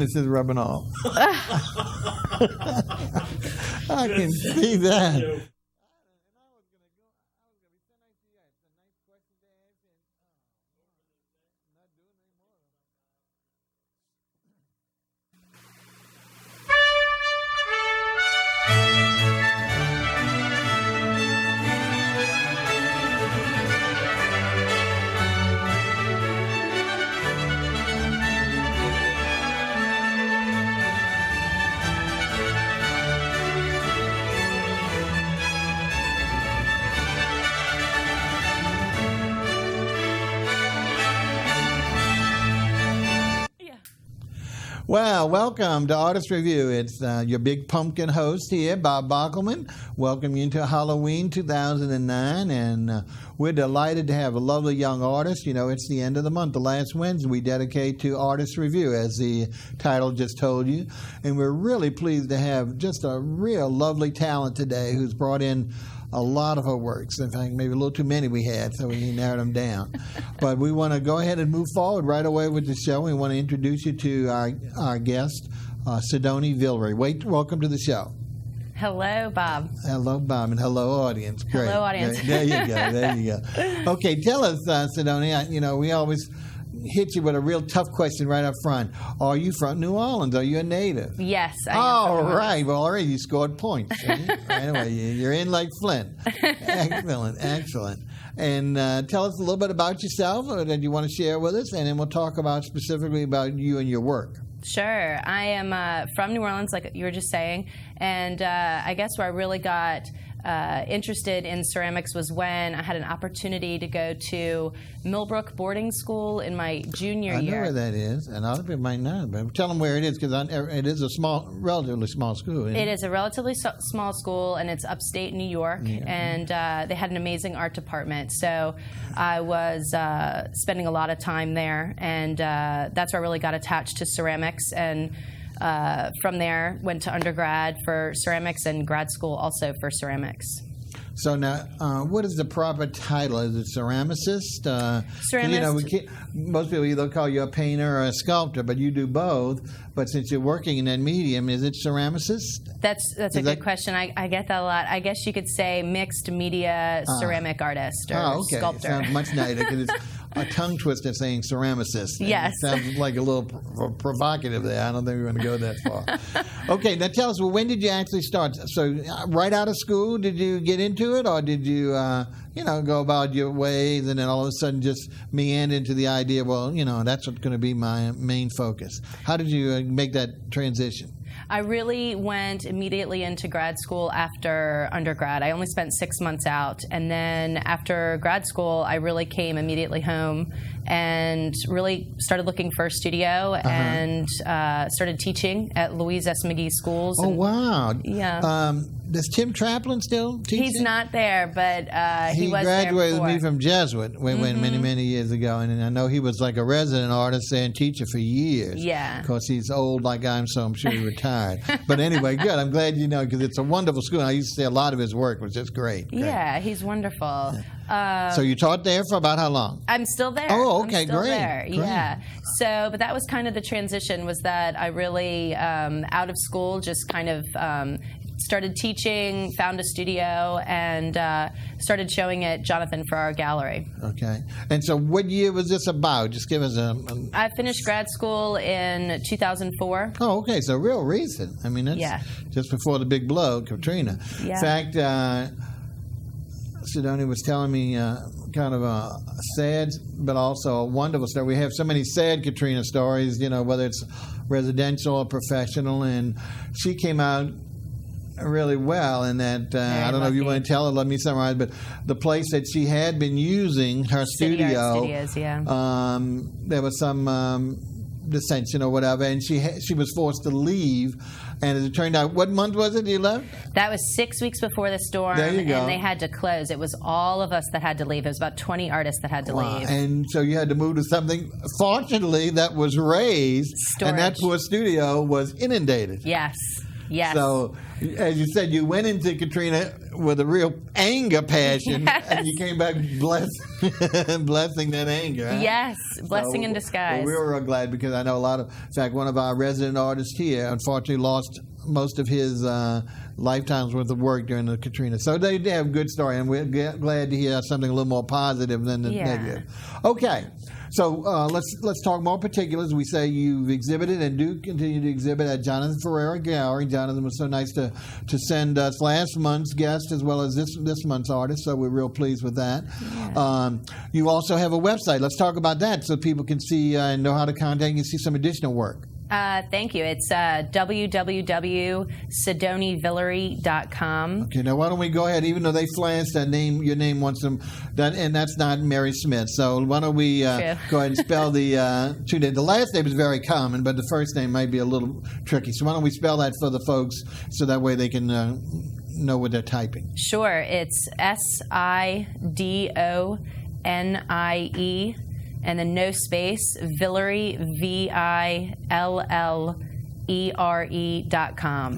This is rubbing off. I can see that. Well, welcome to Artist Revue. It's your big pumpkin host here, Bob Bockelman. Welcome you to Halloween 2009, and we're delighted to have a lovely young artist. You know, it's the end of the month. The last Wednesday we dedicate to Artist Revue, as the title just told you. And we're really pleased to have just a real lovely talent today who's brought in a lot of her works. In fact, maybe a little too many we had, so we narrowed them down. But we want to go ahead and move forward right away with the show. We want to introduce you to our guest, Sidonie Villere. Welcome to the show. Hello, Bob. Hello, Bob, and hello, audience. Great. Hello, audience. Great. There you go. There you go. Okay, tell us, Sidonie. You know, we always hit you with a real tough question right up front. Are you from New Orleans? Are you a native? Yes, I am. All right. Well, already you scored points. Anyway, you're in like Flint. Excellent. And tell us a little bit about yourself that you want to share with us, and then we'll talk about specifically about you and your work. Sure. I am from New Orleans, like you were just saying, and I guess where I really got interested in ceramics was when I had an opportunity to go to Millbrook boarding school in my junior year. I know where that is, and other people might not, but tell them where it is, because it is a relatively small school. It is a relatively small school, and it's upstate New York, and they had an amazing art department. So I was spending a lot of time there, and that's where I really got attached to ceramics, and from there, went to undergrad for ceramics and grad school also for ceramics. So now, what is the proper title? Is it ceramicist? Ceramist. You know, most people either call you a painter or a sculptor, but you do both. But since you're working in that medium, is it ceramicist? That's a good question. I get that a lot. I guess you could say mixed media ceramic artist or sculptor. Sounds much nicer because it's a tongue twister saying ceramicist. Yes. It sounds like a little provocative there. I don't think we're going to go that far. Okay, now tell us, well, when did you actually start? So right out of school, did you get into it, or did you, go about your ways and then all of a sudden just meander into the idea, well, that's what's going to be my main focus? How did you make that transition? I really went immediately into grad school after undergrad. I only spent 6 months out. And then after grad school, I really came immediately home and really started looking for a studio and started teaching at Louise S. McGee schools. Oh, wow. Yeah. Does Tim Traplin still teach? He's not there, but he was there graduated before. with me from Jesuit many years ago, and I know he was like a resident artist there and teacher for years. Yeah. Of course, he's old like I am, so I'm sure he retired. But anyway, good. I'm glad you know, because it's a wonderful school. I used to see a lot of his work. It was just great. Yeah, he's wonderful. So you taught there for about how long? I'm still there. Oh, okay, I'm still great. There. Great. Yeah. So, but that was kind of the transition, was that I really, out of school, just kind of started teaching, found a studio, and started showing at Jonathan Farrar Gallery. Okay. And so what year was this about? Just give us I finished grad school in 2004. Oh, okay. So real recent. I mean, that's just before the big blow, Katrina. Yeah. In fact, Sidonie was telling me kind of a sad but also a wonderful story. We have so many sad Katrina stories, whether it's residential or professional, and she came out really well in that, I don't know if you want to tell her, let me summarize, but the place that she had been using, her studio, Studios, yeah. There was some dissension or whatever, and she was forced to leave. And as it turned out, what month was it you left? That was 6 weeks before the storm. There you go. And they had to close. It was all of us that had to leave. It was about 20 artists that had to leave. And so you had to move to something, fortunately, that was raised. Storage. And that poor studio was inundated. Yes. Yes. So, as you said, you went into Katrina with a real anger passion, and you came back blessing that anger. Huh? Yes, blessing in disguise. Well, we were real glad because I know in fact, one of our resident artists here unfortunately lost most of his lifetime's worth of work during the Katrina. So they have a good story, and we're glad to hear something a little more positive than the negative. Okay. So let's talk more particulars. We say you've exhibited and do continue to exhibit at Jonathan Ferreira Gallery. Jonathan was so nice to send us last month's guest as well as this month's artist, so we're real pleased with that. Yeah. You also have a website. Let's talk about that so people can see and know how to contact you and see some additional work. Thank you. It's www.sidonievillere.com. Okay, now why don't we go ahead, even though they flashed your name once, and that's not Mary Smith. So why don't we go ahead and spell the two names. The last name is very common, but the first name might be a little tricky. So why don't we spell that for the folks so that way they can know what they're typing. Sure. It's Sidoniie. And then no space, Villere, VILLERE.com.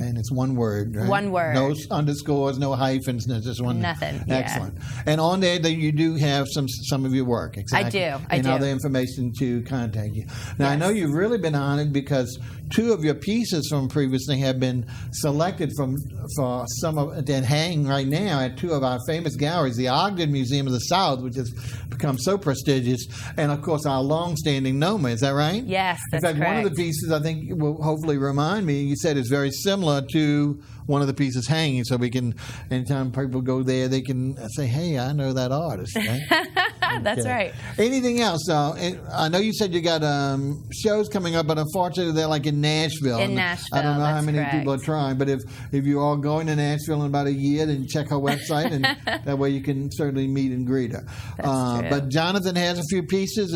And it's one word, right? One word. No underscores, no hyphens, no, just one. Nothing. Excellent. Yeah. And on there, you do have some of your work, exactly. I do. And other information to contact you. Now, yes. I know you've really been honored because two of your pieces from previously have been selected for some of that hang right now at two of our famous galleries, the Ogden Museum of the South, which has become so prestigious, and of course our long-standing NOMA. Is that right? Yes, that's correct. In fact, one of the pieces I think will hopefully remind me. You said is very similar to one of the pieces hanging, so we can, anytime people go there, they can say, "Hey, I know that artist." Right? That's right. Anything else? I know you said you got shows coming up, but unfortunately they're like in Nashville. In Nashville, I don't know how many correct. people are trying, but if you are going to Nashville in about a year, then check her website, and that way you can certainly meet and greet her. That's true. But Jonathan has a few pieces.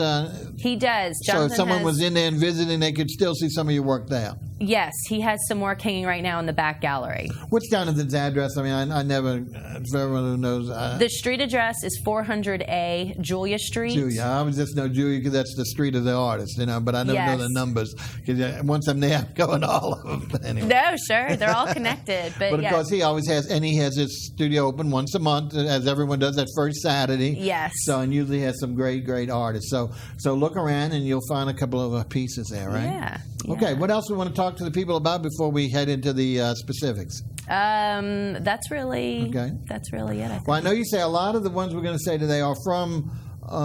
He does. So if someone was in there and visiting, they could still see some of your work there. Yes, he has some work hanging right now in the back gallery. What's Jonathan's address? I mean, I never, for everyone who knows. The street address is 400A Julia Street. Julia. I would just know Julia because that's the street of the artist, but I never know the numbers. Because once I'm there, I'm going all of them. But anyway. No, sure. They're all connected. But of course, he always has, and he has his studio open once a month, as everyone does, that first Saturday. Yes. So, and usually has some great, great artists. So look around and you'll find a couple of pieces there, right? Yeah. Okay, what else do we want to talk to the people about before we head into the specifics? That's really it. I think. Well, I know you say a lot of the ones we're going to say today are from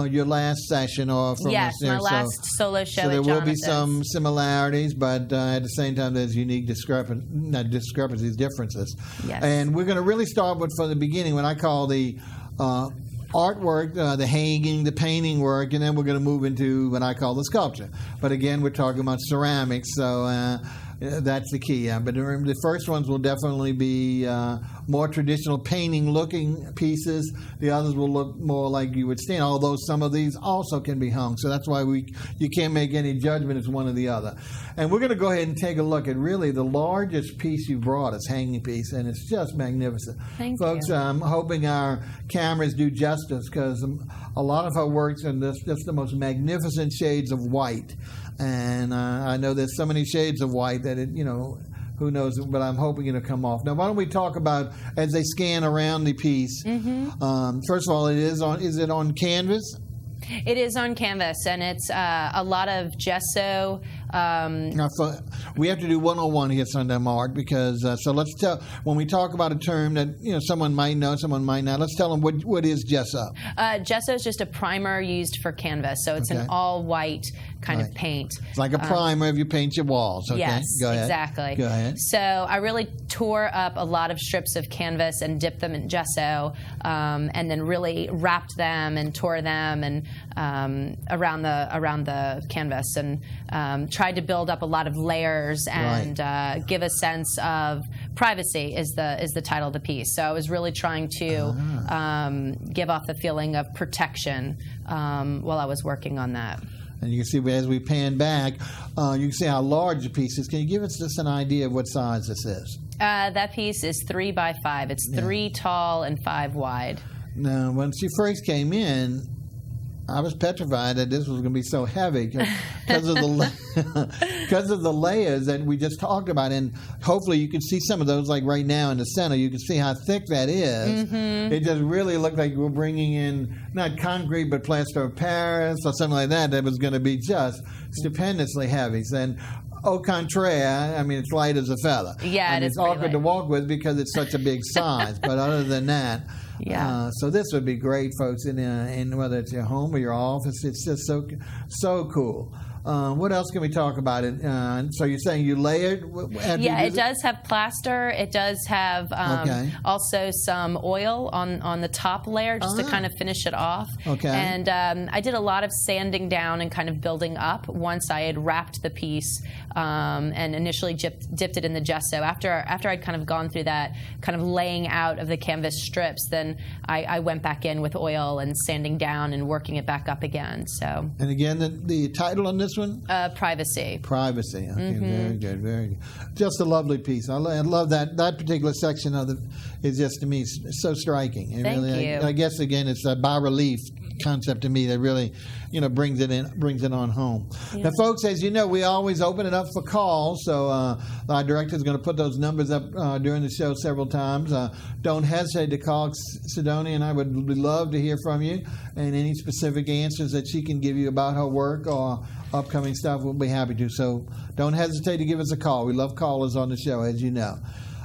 your last session or from my last solo show. So there at will be Jonathan's. some similarities, but at the same time, there's unique differences. Yes. And we're going to really start with from the beginning, what I call the artwork, the hanging, the painting work, and then we're going to move into what I call the sculpture. But again, we're talking about ceramics, so that's the key. But the first ones will definitely be more traditional painting-looking pieces. The others will look more like you would stand, although some of these also can be hung. So that's why you can't make any judgment as one or the other. And we're going to go ahead and take a look at really the largest piece you brought us, hanging piece, and it's just magnificent. Thank Folks, you. I'm hoping our cameras do justice because a lot of her works in just the most magnificent shades of white. And I know there's so many shades of white that who knows, but I'm hoping it'll come off. Now, why don't we talk about, as they scan around the piece, first of all, is it on canvas? It is on canvas, and it's a lot of gesso. Now, we have to do 101 here, Sunday Mark, because so let's tell, when we talk about a term that someone might know, someone might not, let's tell them what is gesso. Gesso is just a primer used for canvas, so it's an all-white kind of paint. It's like a primer if you paint your walls. Okay? Yes, Go ahead. Exactly. Go ahead. So I really tore up a lot of strips of canvas and dipped them in gesso, and then really wrapped them and tore them and around the canvas, and tried to build up a lot of layers and give a sense of privacy is the title of the piece. So I was really trying to give off the feeling of protection while I was working on that. And you can see as we pan back, you can see how large the piece is. Can you give us just an idea of what size this is? That piece is 3 by 5. It's 3 tall and 5 wide. Now, when she first came in, I was petrified that this was going to be so heavy because of the layers that we just talked about. And hopefully you can see some of those, like right now in the center. You can see how thick that is. Mm-hmm. It just really looked like we're bringing in not concrete but plaster of Paris or something like that. That was going to be just stupendously heavy. And au contraire, I mean, it's light as a feather. Yeah, it's awkward to walk with because it's such a big size. But other than that. Yeah. So this would be great, folks, in whether it's your home or your office. It's just so cool. What else can we talk about it? So you're saying you layered? Yeah, it does have plaster. It does have also some oil on the top layer just to kind of finish it off. Okay. And I did a lot of sanding down and kind of building up once I had wrapped the piece and initially dipped it in the gesso. After I'd kind of gone through that kind of laying out of the canvas strips, then I went back in with oil and sanding down and working it back up again. So. And again, the title on this one? Privacy. Privacy. Okay, very good, very good. Just a lovely piece. I love that particular section of it. Is just to me so striking. Thank you. I guess again, it's a bas relief concept to me that really, brings it on home. Yeah. Now, folks, as you know, we always open it up for calls. So our director is going to put those numbers up during the show several times. Don't hesitate to call Sidonie, and I would love to hear from you and any specific answers that she can give you about her work or upcoming stuff. We'll be happy to. So don't hesitate to give us a call. We love callers on the show, as you know.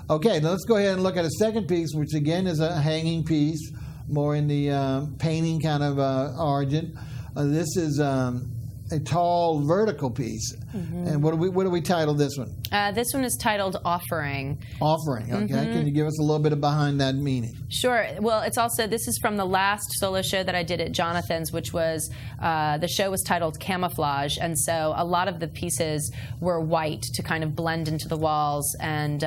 Okay, now let's go ahead and look at a second piece, which again is a hanging piece, more in the painting kind of origin. This is a tall vertical piece. Mm-hmm. And what do we title this one? This one is titled Offering. Offering, okay. Mm-hmm. Can you give us a little bit behind that meaning? Sure. Well, this is from the last solo show that I did at Jonathan's, which was, the show was titled Camouflage. And so a lot of the pieces were white to kind of blend into the walls. And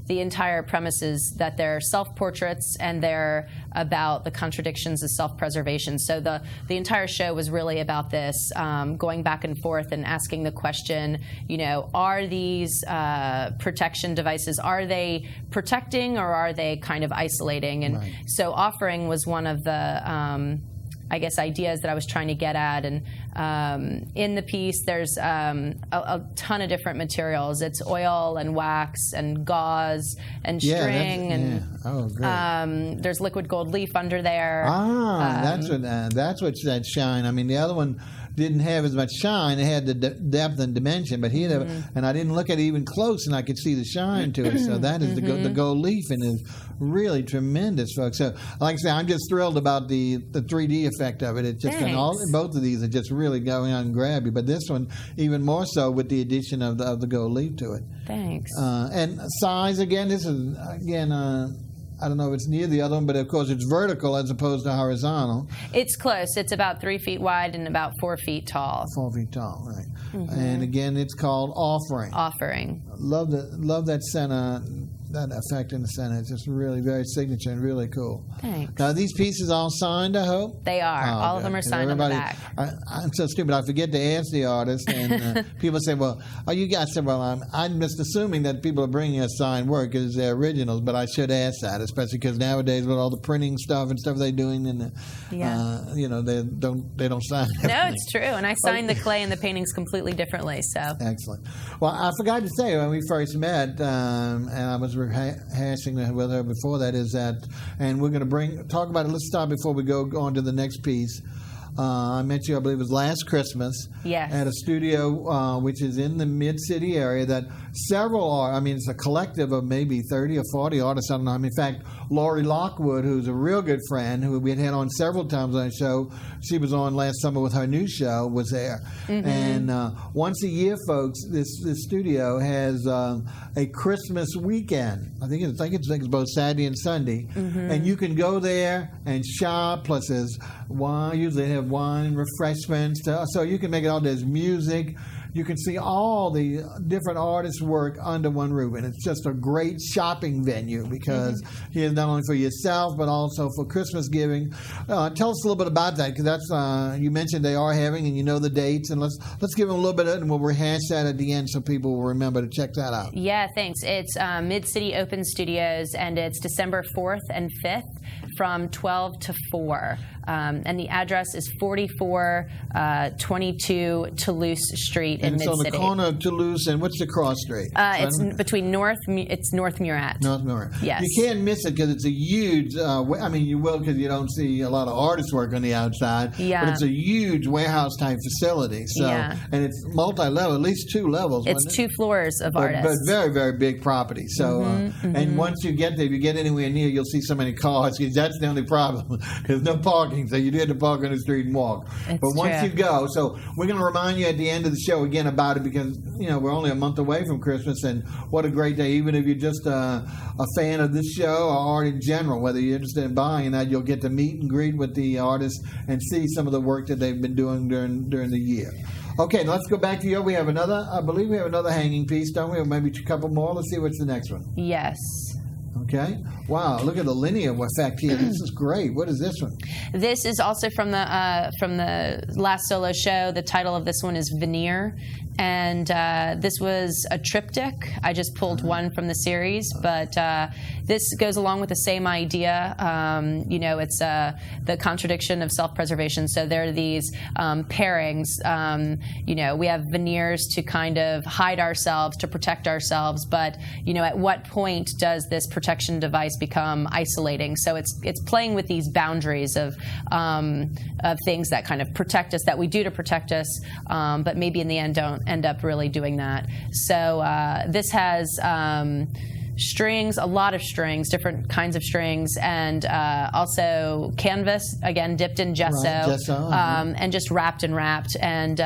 the entire premise is that they're self-portraits and they're about the contradictions of self-preservation. So the entire show was really about this, going back and forth and asking the question, are these protection devices, are they protecting or are they kind of isolating? And so offering was one of the ideas that I was trying to get at. And in the piece, there's a ton of different materials. It's oil and wax and gauze and string. There's liquid gold leaf under there. That's what that shine. I mean, the other one didn't have as much shine. It had the depth and dimension, but and I didn't look at it even close, and I could see the shine to it. So that is the gold leaf, and is really tremendous, folks. So, like I say, I'm just thrilled about the 3D effect of it. It's just both of these are just really going on and grab you, but this one even more so with the addition of the gold leaf to it. Thanks. And size again. This is I don't know if it's near the other one, but of course it's vertical as opposed to horizontal. It's close. It's about 3 feet wide and about 4 feet tall. 4 feet tall, right. Mm-hmm. And again, it's called Offering. Offering. Love that center, that effect in the center. It's just really very signature and really cool. Thanks. Now, are these pieces all signed, I hope? They are. All of them are signed on the back. I'm so stupid. I forget to ask the artist, and people say, well, you guys said, well, I'm just assuming that people are bringing us signed work as their originals, but I should ask that, especially because nowadays with all the printing stuff and stuff they're doing, and they don't sign everything. No, it's true. And I signed the clay and the paintings completely differently. So excellent. Well, I forgot to say when we first met, and I was rehashing with her before that, is that, and we're going to talk about it. Let's stop before we go on to the next piece. I met you, I believe it was last Christmas, at a studio which is in the Mid-City area that it's a collective of maybe 30 or 40 artists. I don't know. In fact, Lori Lockwood, who's a real good friend, who we had on several times on the show, she was on last summer with her new show, was there. Mm-hmm. And once a year, folks, this studio has a Christmas weekend. I think it's both Saturday and Sunday. Mm-hmm. And you can go there and shop, plus there's wine. Usually they have wine and refreshments. So you can make it all. There's music. You can see all the different artists' work under one roof. And it's just a great shopping venue because here's not only for yourself, but also for Christmas giving. Tell us a little bit about that, because that's you mentioned they are having, and you know the dates. And let's give them a little bit of it, and we'll rehash that at the end so people will remember to check that out. Yeah, thanks. It's Mid-City Open Studios, and it's December 4th and 5th from 12 to 4. And the address is 4422 Toulouse Street in Mid-City. And it's on the corner of Toulouse and what's the cross street? It's between North Murat. North Murat. Yes. You can't miss it because it's a huge, I mean, you will because you don't see a lot of artist work on the outside. Yeah. But it's a huge warehouse-type facility. So, Yeah. And it's multi-level, at least 2 levels. It's 2 floors of artists. But very, very big property. So, and once you get there, if you get anywhere near, you'll see so many cars. That's the only problem. There's no parking, so you do have to park on the street and walk. It's but once true. you go, so we're going to remind you at the end of the show again about it because, you know, we're only a month away from Christmas, and what a great day. Even if you're just a fan of this show or art in general, whether you're interested in buying that, you'll get to meet and greet with the artists and see some of the work that they've been doing during the year. Okay, let's go back to you. We have another, I believe we have another hanging piece, don't we? Or maybe a couple more. Let's see what's the next one. Yes. Okay. Wow, look at the linear effect here. This is great. What is this one? This is also from the last solo show. The title of this one is Villere, and this was a triptych. I just pulled one from the series, but this goes along with the same idea. You know, it's the contradiction of self-preservation. So there are these pairings. You know, we have veneers to kind of hide ourselves, to protect ourselves, but you know, at what point does this protection device become isolating? So it's playing with these boundaries of things that kind of protect us, that we do to protect us, but maybe in the end don't end up really doing that. So this has strings, a lot of strings, different kinds of strings, and also canvas, again, dipped in gesso, and just wrapped and wrapped. And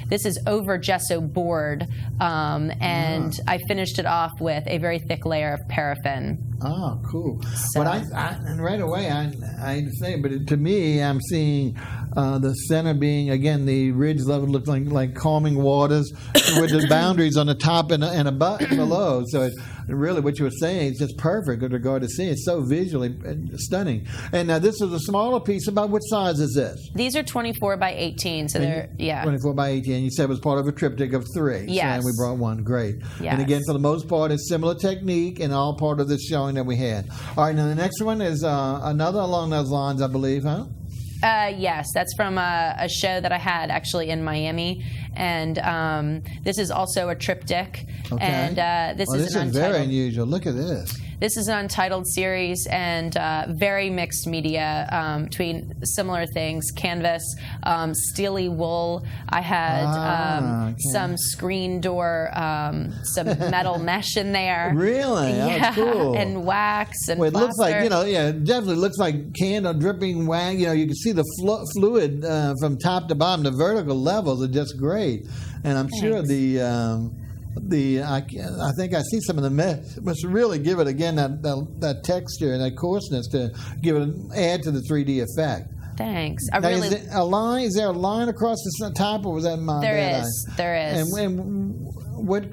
this is over gesso board, and I finished it off with a very thick layer of paraffin. Oh, cool. So. But and right away, I say, but to me, I'm seeing the center being, again, the ridge level looks like calming waters with the boundaries on the top and above, below. So it's really what you were saying is just perfect with regard to seeing. It's so visually stunning. And now this is a smaller piece. About what size is this? These are 24 by 18, so they're, 24 by 18. You said it was part of a triptych of 3. Yes. So, and we brought one. Great. Yes. And again, for the most part, it's similar technique and all part of this showing that we had. All right, now the next one is another along those lines, I believe, huh? Yes, that's from a show that I had actually in Miami, and this is also a triptych. Okay. And this is an untitled. Very unusual. Look at this. This is an untitled series and very mixed media between similar things: canvas, steely wool. I had some screen door, some metal mesh in there. Really? Yeah, oh, cool. and wax and well, it plaster. looks like, it definitely looks like candle dripping wax. You can see the fluid from top to bottom. The vertical levels are just great, and I'm sure I think I see some of the mesh must really give it again that texture and that coarseness to add to the 3D effect. Thanks. Is there a line across the top, or was that my bad? There is. And what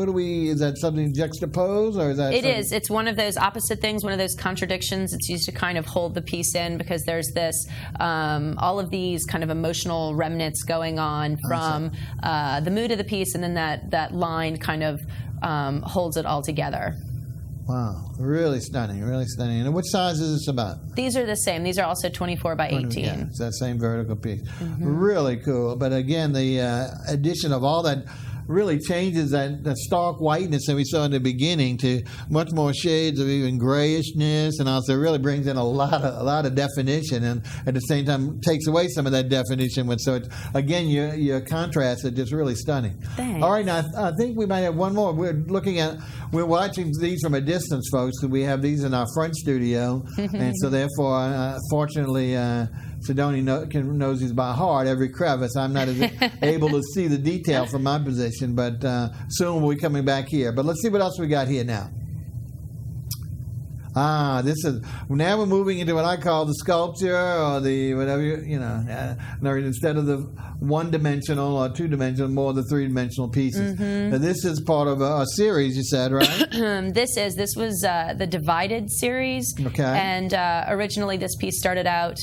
do we? Is that something juxtaposed, or is that? It is. It's one of those opposite things, one of those contradictions. It's used to kind of hold the piece in because there's this, all of these kind of emotional remnants going on from the mood of the piece, and then that line kind of holds it all together. Wow, really stunning, really stunning. And what size is this about? These are the same. These are also 24 by 18. Yeah, it's that same vertical piece. Mm-hmm. Really cool. But again, the addition of all that really changes that stark whiteness that we saw in the beginning to much more shades of even grayishness, and also really brings in a lot of definition, and at the same time takes away some of that definition. So it's, again, your contrasts are just really stunning. Thanks. All right, now I think we might have one more. We're watching these from a distance, folks, because we have these in our front studio, and so therefore, fortunately, Sidonie knows these by heart, every crevice. I'm not as able to see the detail from my position, but soon we'll be coming back here. But let's see what else we got here now. Now we're moving into what I call the sculpture, or the whatever, instead of the one-dimensional or two-dimensional, more the three-dimensional pieces. Mm-hmm. Now, this is part of a series, you said, right? This was the Divided series. Okay. And originally this piece started out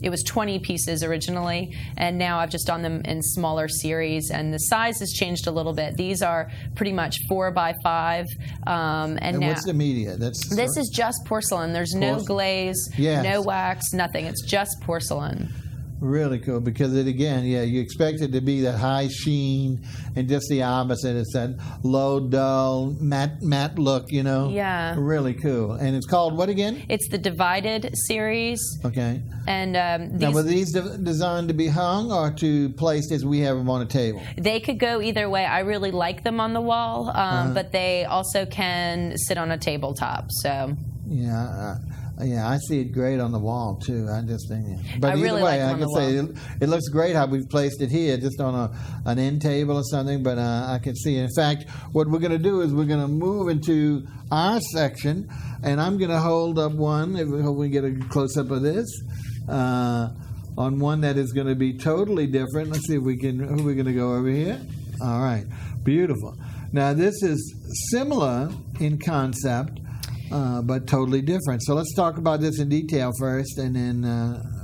it was 20 pieces originally, and now I've just done them in smaller series, and the size has changed a little bit. These are pretty much 4 by 5. And now, what's the media? This is just porcelain. There's no glaze, no wax, nothing. It's just porcelain. Really cool, because you expect it to be that high sheen, and just the opposite. It's that low, dull, matte look, Yeah. Really cool. And it's called what again? It's the Divided series. Okay. And now, were these designed to be hung or to place as we have them on a table? They could go either way. I really like them on the wall, but they also can sit on a tabletop. So. Yeah, I see it great on the wall too. I just think, but either really way, like I can say it looks great how we've placed it here, just on an end table or something. But I can see it. In fact, what we're going to do is we're going to move into our section, and I'm going to hold up one. If we get a close up of this, on one that is going to be totally different. Let's see if we can. Who are we going to go over here? All right, beautiful. Now this is similar in concept. But totally different. So let's talk about this in detail first, and then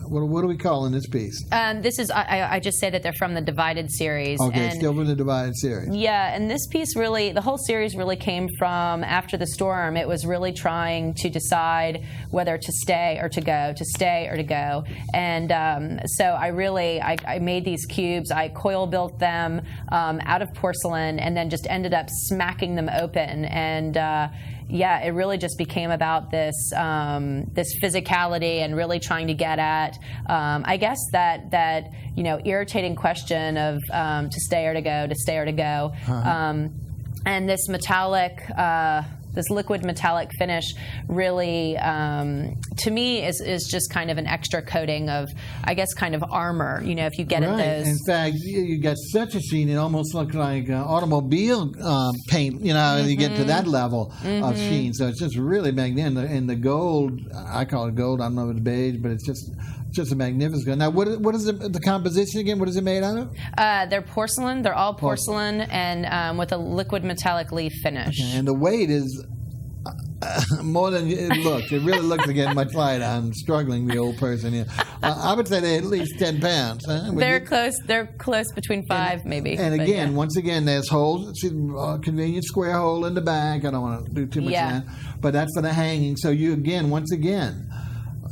what are we calling this piece? This is I just said that they're from the Divided series. Okay, still from the Divided series. Yeah, and this piece really, the whole series really came from after the storm. It was really trying to decide whether to stay or to go, And so I made these cubes. I coil built them out of porcelain, and then just ended up smacking them open. And it really just became about this physicality and really trying to get at, I guess that irritating question of to stay or to go, and this metallic. This liquid metallic finish really, to me, is just kind of an extra coating of, I guess, kind of armor. If you get at those. In fact, you got such a sheen; it almost looks like automobile paint. You get to that level of sheen. So it's just really magnificent. And the gold, I call it gold. I don't know if it's beige, but it's just a magnificent. Now, what is the composition again? What is it made out of? They're porcelain. They're all porcelain and with a liquid metallic leaf finish. Okay. And the weight is more than it looks. It really looks again much lighter. I'm struggling, the old person here. I would say they're at least 10 pounds. Huh? They're close. They're close between 5 maybe. And again, once again, there's holes. See, convenient square hole in the back. I don't want to do too much of that. But that's for the hanging. So once again,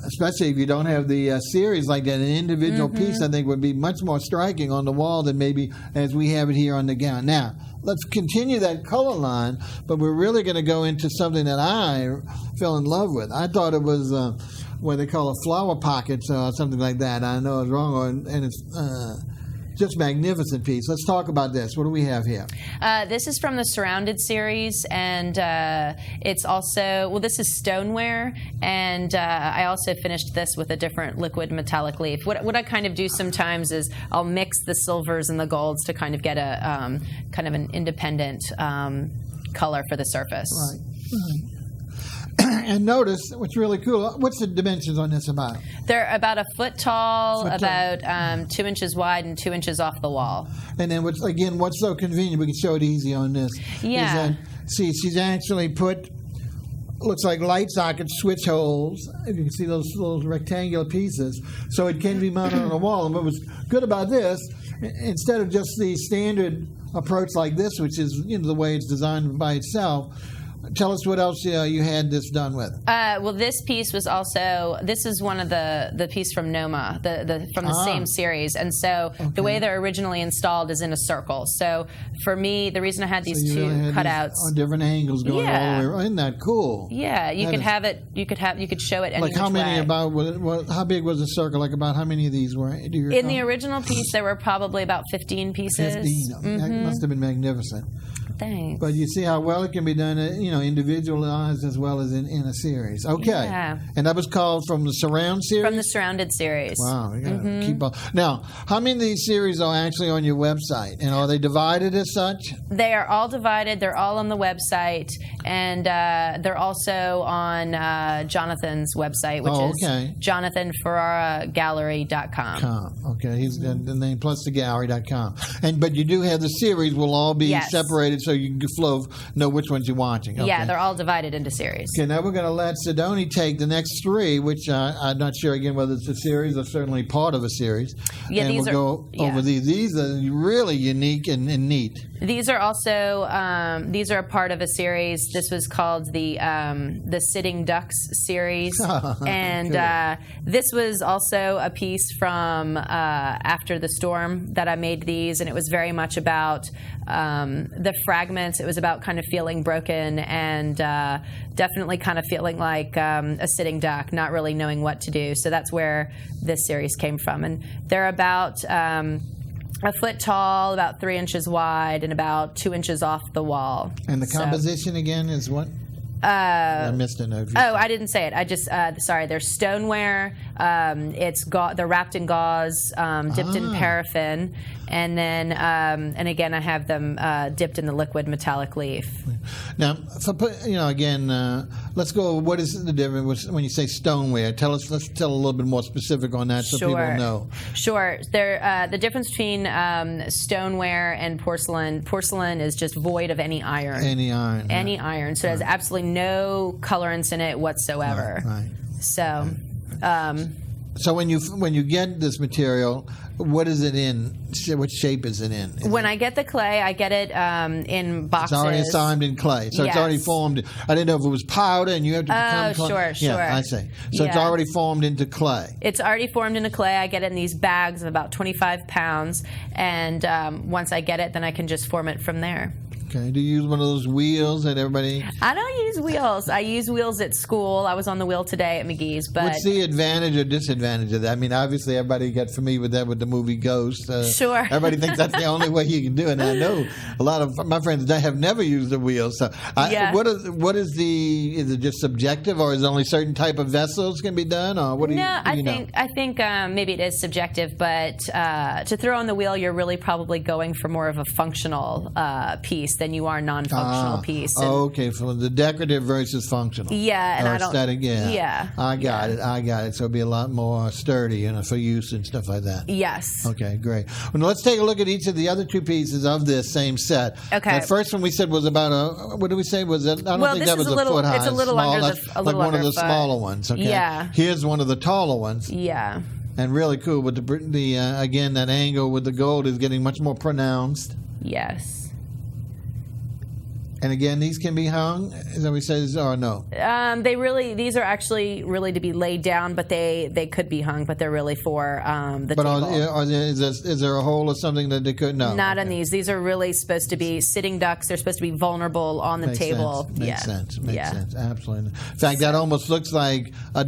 especially if you don't have the series like that, an individual piece, I think, would be much more striking on the wall than maybe as we have it here on the gown. Now, let's continue that color line, but we're really going to go into something that I fell in love with. I thought it was what they call a flower pockets or something like that. I know it's wrong, and it's just magnificent piece. Let's talk about this. What do we have here? This is from the Surrounded series, and it's also, this is stoneware, and I also finished this with a different liquid metallic leaf. What I kind of do sometimes is I'll mix the silvers and the golds to kind of get a kind of an independent color for the surface. Right. And notice what's really cool. What's the dimensions on this about? They're about a foot tall, about 2 inches wide, and 2 inches off the wall. And then what's so convenient? We can show it easy on this. Yeah. She's actually put looks like light socket switch holes. You can see those little rectangular pieces, so it can be mounted on a wall. And what was good about this, instead of just the standard approach like this, which is the way it's designed by itself. Tell us what else you had this done with. Well, this piece was also, this is one of the piece from Noma, from the same series. And so the way they're originally installed is in a circle. So for me, the reason I had these two cutouts on different angles going all the way around. Isn't that cool? Yeah, you could have it. You could show it any like how many way. how big was the circle? Like about how many of these were? Do you in the original piece, there were probably about 15 pieces. 15. That must have been magnificent. Thanks. But you see how well it can be done, individualized as well as in a series. Okay. Yeah. And that was called from the Surround series? From the Surrounded series. Wow. We got to keep on. Now, how many of these series are actually on your website? And are they divided as such? They are all divided. They're all on the website. And they're also on Jonathan's website, which is jonathanferraragallery.com. Okay. He's the name plus the gallery.com. But you do have the series will all be separated so you can know which ones you're watching. Yeah. Yeah, they're all divided into series. Okay, now we're going to let Sidonie take the next three, which I'm not sure, again, whether it's a series or certainly part of a series. Yeah, and these we'll go over these. These are really unique and neat. These are also these are a part of a series. This was called the Sitting Ducks series, and this was also a piece from After the Storm that I made these, and it was very much about the fragments. It was about kind of feeling broken and definitely kind of feeling like a sitting duck, not really knowing what to do. So that's where this series came from, and they're about a foot tall, about 3 inches wide, and about 2 inches off the wall. And the composition again is what? I missed a note. I didn't say it. I just sorry. They're stoneware. They're wrapped in gauze, dipped in paraffin, and then and again I have them dipped in the liquid metallic leaf. Now, again, let's go. What is the difference when you say stoneware? Let's tell a little bit more specific on that so people know. Sure. The difference between stoneware and porcelain. Porcelain is just void of any iron. Any iron. Any iron. So it has absolutely no colorants in it whatsoever. Right. So. So when you get this material, what is it in? What shape is it in? When I get the clay, I get it in boxes. It's already assembled in clay, so it's already formed. I didn't know if it was powder and you have to become clay. Sure. Yeah, I see. So it's already formed into clay. It's already formed into clay. I get it in these bags of about 25 pounds, and once I get it, then I can just form it from there. Okay. Do you use one of those wheels that everybody... I don't use wheels. I use wheels at school. I was on the wheel today at McGee's. But what's the advantage or disadvantage of that? I mean, obviously, everybody got familiar with that with the movie Ghost. Sure. Everybody thinks that's the only way you can do it. And I know a lot of my friends have never used a wheel. So, what is it just subjective, or is it only certain type of vessels can be done, or what do you? No, I think maybe it is subjective, but to throw on the wheel, you're really probably going for more of a functional piece than you are non-functional piece. Okay, for the decorative versus functional. Yeah, and or aesthetic. Yeah, I got it. So it'll be a lot more sturdy, for use and stuff like that. Yes. Okay, great. Well, let's take a look at each of the other two pieces of this same set. Okay. That first one we said was about what did we say? Was it? I don't think that was a foot high. It's a little small. under That's like one of the smaller ones. Okay. Yeah. Here's one of the taller ones. Yeah. And really cool with the again, that angle with the gold is getting much more pronounced. Yes. And again, these can be hung, is that what we say, or no? These are actually really to be laid down, but they could be hung, but they're really for the table. But is there a hole or something that they could? No. Not on these. These are really supposed to be sitting ducks. They're supposed to be vulnerable on the table. Makes sense. Makes sense. Absolutely. In fact, that almost looks like a